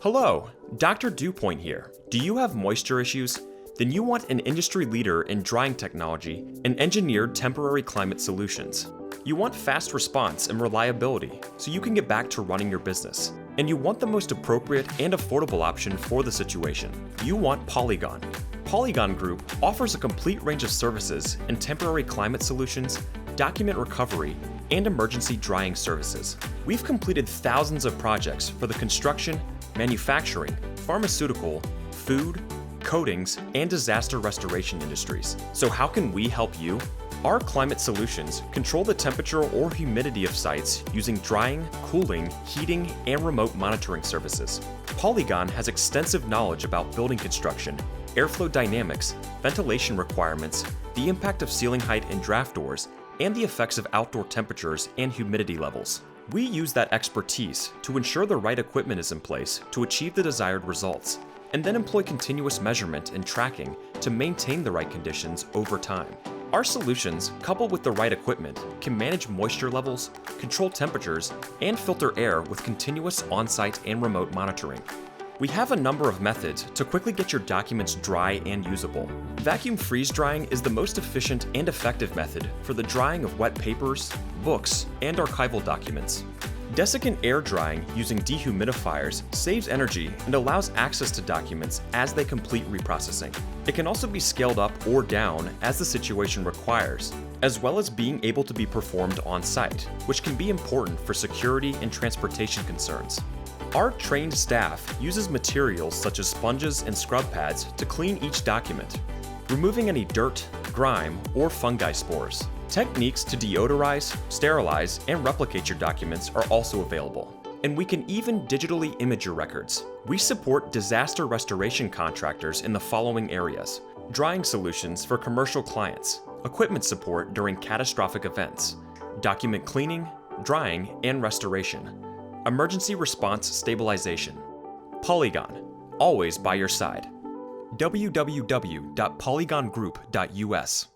Hello, Dr. Dewpoint here. Do you have moisture issues? Then you want an industry leader in drying technology and engineered temporary climate solutions. You want fast response and reliability so you can get back to running your business. And you want the most appropriate and affordable option for the situation. You want Polygon. Polygon Group offers a complete range of services in temporary climate solutions, document recovery, and emergency drying services. We've completed thousands of projects for the construction, manufacturing, pharmaceutical, food, coatings, and disaster restoration industries. So how can we help you? Our climate solutions control the temperature or humidity of sites using drying, cooling, heating, and remote monitoring services. Polygon has extensive knowledge about building construction, airflow dynamics, ventilation requirements, the impact of ceiling height in draft doors, and the effects of outdoor temperatures and humidity levels. We use that expertise to ensure the right equipment is in place to achieve the desired results, and then employ continuous measurement and tracking to maintain the right conditions over time. Our solutions, coupled with the right equipment, can manage moisture levels, control temperatures, and filter air with continuous on-site and remote monitoring. We have a number of methods to quickly get your documents dry and usable. Vacuum freeze drying is the most efficient and effective method for the drying of wet papers, books, and archival documents. Desiccant air drying using dehumidifiers saves energy and allows access to documents as they complete reprocessing. It can also be scaled up or down as the situation requires, as well as being able to be performed on site, which can be important for security and transportation concerns. Our trained staff uses materials such as sponges and scrub pads to clean each document, removing any dirt, grime, or fungi spores. Techniques to deodorize, sterilize, and replicate your documents are also available. And we can even digitally image your records. We support disaster restoration contractors in the following areas: drying solutions for commercial clients, equipment support during catastrophic events, document cleaning, drying, and restoration, emergency response stabilization. Polygon, always by your side. www.polygongroup.us